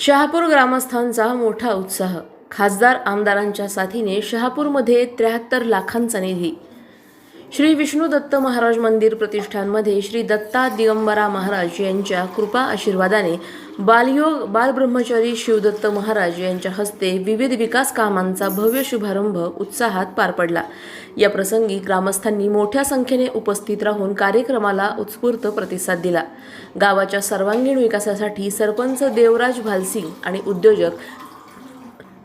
शहापूर ग्रामस्थांचा मोठा उत्साह. खासदार आमदारांच्या साथीने शहापूरमध्ये 73 लाखांचा निधी. श्री विष्णू दत्त महाराज मंदिर प्रतिष्ठानमध्ये श्री दत्ता दिगंबरा महाराज यांच्या कृपा आशीर्वादाने बालयोग बालब्रह्मचारी शिवदत्त महाराज यांच्या हस्ते विविध विकास कामांचा भव्य शुभारंभ उत्साहात पार पडला. या प्रसंगी ग्रामस्थांनी मोठ्या संख्येने उपस्थित राहून कार्यक्रमाला उत्स्फूर्त प्रतिसाद दिला. गावाच्या सर्वांगीण विकासासाठी सरपंच देवराज भालसिंग आणि उद्योजक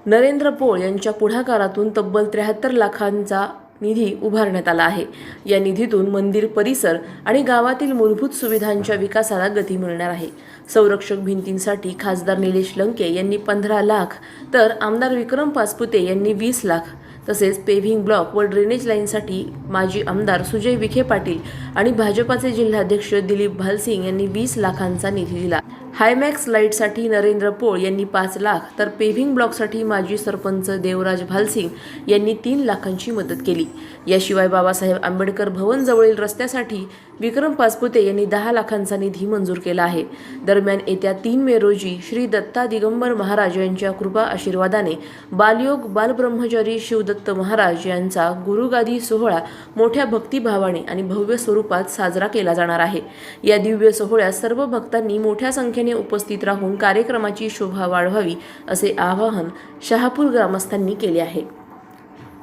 नरेंद्र पोळ यांच्या पुढाकारातून तब्बल 73 लाखांचा निधी उभारण्यात आला आहे. या निधीतून मंदिर परिसर आणि गावातील मूलभूत सुविधांच्या विकासाला गती मिळणार आहे. संरक्षक भिंतींसाठी खासदार निलेश लंके यांनी 15 लाख तर आमदार विक्रम पाचपुते यांनी 20 लाख, तसेच पेव्हिंग ब्लॉक व ड्रेनेज लाईनसाठी माजी आमदार सुजय विखे पाटील आणि भाजपाचे जिल्हाध्यक्ष दिलीप भालसिंग यांनी 20 लाखांचा निधी दिला. हायमॅक्स लाईटसाठी नरेंद्र पोळ यांनी 5 लाख तर पेव्हिंग ब्लॉकसाठी माजी सरपंच देवराज भालसिंग यांनी 3 लाखांची मदत केली. याशिवाय बाबासाहेब आंबेडकर भवन जवळील रस्त्यासाठी विक्रम पाचपुते यांनी 10 लाखांचा निधी मंजूर केला आहे. दरम्यान येत्या 3 मे रोजी श्री दत्ता दिगंबर महाराज यांच्या कृपा आशीर्वादाने बालयोग बालब्रह्मचारी शिवदत्त महाराज यांचा गुरुगादी सोहळा मोठ्या भक्तिभावाने आणि भव्य स्वरूपात साजरा केला जाणार आहे. या दिव्य सोहळ्यात सर्व भक्तांनी मोठ्या संख्येने उपस्थित राहून कार्यक्रमाची शोभा वाढवावी असे आवाहन शहापूर ग्रामस्थांनी केले आहे.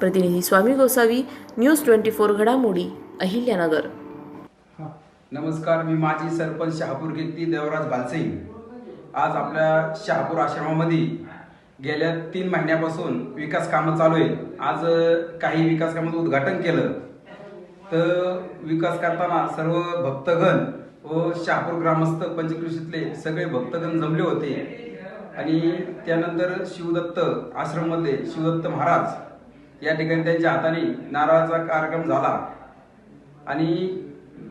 प्रतिनिधी स्वामी गोसावी, न्यूज 24 घडामोडी, अहिल्यानगर. नमस्कार, मी माजी सरपंच शहापूर कीर्ती देवराज भालसिंग. आज आपल्या शहापूर आश्रमामध्ये गेल्या 3 महिन्यापासून विकास कामं चालू आहे. आज काही विकास कामाचं उद्घाटन केलं. तर विकास करताना सर्व भक्तगण व शहापूर ग्रामस्थ पंचकृषीतले सगळे भक्तगण जमले होते. आणि त्यानंतर शिवदत्त आश्रममध्ये शिवदत्त महाराज या ठिकाणी त्यांच्या हाताने नारळाचा कार्यक्रम झाला. आणि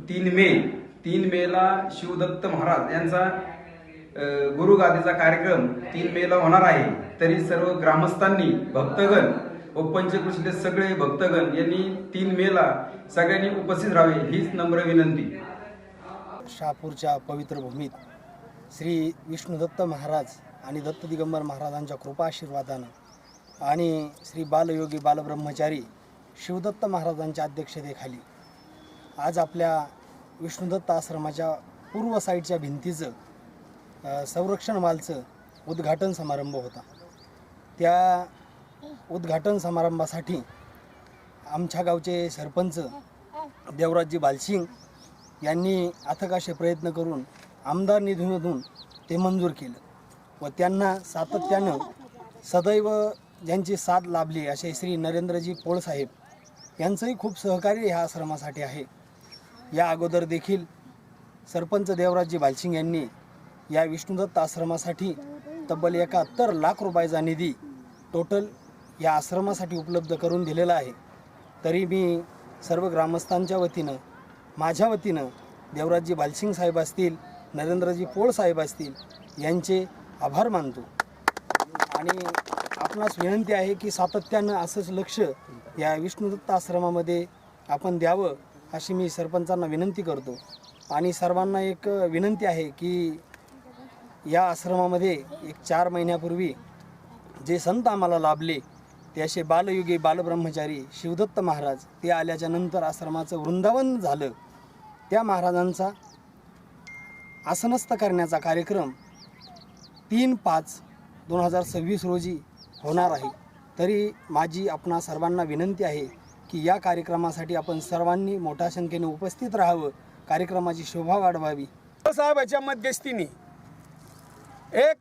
3 मेला शिवदत्त महाराज यांचा गुरुगादीचा कार्यक्रम 3 मेला होणार आहे. तरी सर्व ग्रामस्थांनी भक्तगण व पंचकृषीतले सगळे भक्तगण यांनी 3 मेला सगळ्यांनी उपस्थित राहावे हीच नम्र विनंती. शहापूरच्या पवित्र भूमीत श्री विष्णुदत्त महाराज आणि दत्त दिगंबर महाराजांच्या कृपा आशीर्वादानं आणि श्री बालयोगी बालब्रह्मचारी शिवदत्त महाराजांच्या अध्यक्षतेखाली आज आपल्या विष्णुदत्त आश्रमाच्या पूर्व साईडच्या भिंतीचं संरक्षण मालचं उद्घाटन समारंभ होता. त्या उद्घाटन समारंभासाठी आमच्या गावचे सरपंच देवराजजी भालसिंग यांनी अथक असे प्रयत्न करून आमदार निधीमधून ते मंजूर केलं व त्यांना सातत्यानं सदैव ज्यांची साथ लाभली असे श्री नरेंद्रजी पोळ साहेब यांचंही खूप सहकार्य ह्या आश्रमासाठी आहे. या अगोदर देखील सरपंच देवराजजी भालसिंग यांनी या विष्णुदत्त आश्रमासाठी तब्बल 71 लाख रुपयाचा निधी टोटल या आश्रमासाठी उपलब्ध करून दिलेला आहे. तरी मी सर्व ग्रामस्थांच्या वतीनं, माझ्या वतीनं देवराजजी भालसिंग साहेब असतील, नरेंद्रजी पोळ साहेब असतील यांचे आभार मानतो. आणि आपणास विनंती आहे की सातत्यानं असंच लक्ष या विष्णुदत्त आश्रमामध्ये आपण द्यावं अशी मी सरपंचांना विनंती करतो. आणि सर्वांना एक विनंती आहे की या आश्रमामध्ये एक 4 महिन्यापूर्वी जे संत आम्हाला लाभले ते असे बालयुगी बालब्रह्मचारी शिवदत्त महाराज, ते आल्याच्या नंतर आश्रमाचं वृंदावन झालं. त्या महाराजांचा आसनस्थ करण्याचा कार्यक्रम 3/5/2026 रोजी होणार आहे. तरी माझी आपणा सर्वांना विनंती आहे की या कार्यक्रमासाठी आपण सर्वांनी मोठ्या संख्येने उपस्थित राहावं, कार्यक्रमाची शोभा वाढवावी. साहेबाच्या मध्यस्थीने एक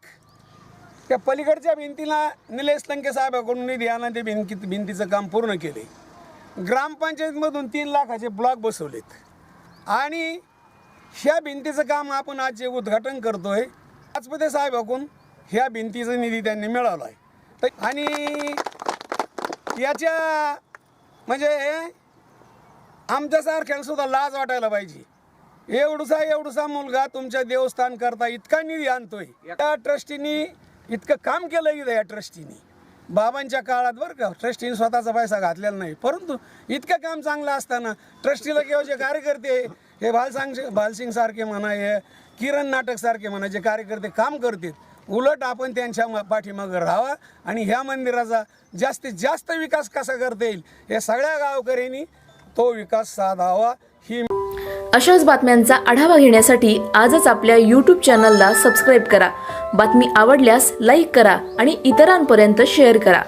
त्या पलीकडच्या भिंतीला निलेश लंके साहेबाकडून निधी आणून ते भिंतीचं काम पूर्ण केले. ग्रामपंचायतमधून 3 लाखाचे ब्लॉक बसवलेत आणि ह्या भिंतीचं काम आपण आज जे उद्घाटन करतोय पाचपुते साहेबाकडून ह्या भिंतीचा निधी त्यांनी मिळवला आहे. आणि याच्या म्हणजे आमच्यासारख्याला सुद्धा लाज वाटायला पाहिजे. एवढूसा मुलगा तुमच्या देवस्थान करता इतका निधी आणतोय. या ट्रस्टीनी इतकं काम केलं इथं. या ट्रस्टीनी बाबांच्या काळात बरं का ट्रस्टीने स्वतःचा पैसा घातलेला नाही, परंतु इतकं काम चांगलं असताना ट्रस्टीला केव्हा जे कार्यकर्ते हे भालसिंग सारखे म्हणा, हे किरण नाटक सारखे म्हणा, जे कार्यकर्ते काम करतात उलट आपण त्यांच्या पाठीमागं राहावा आणि ह्या मंदिराचा जास्तीत जास्त विकास कसा करता येईल हे सगळ्या गावकऱ्यांनी तो विकास साधावा ही अशाच बातम्यांचा आढावा घेण्यासाठी आजच आपल्या YouTube चॅनलला सबस्क्राईब करा. बातमी आवडल्यास लाईक करा आणि इतरांपर्यंत शेअर करा.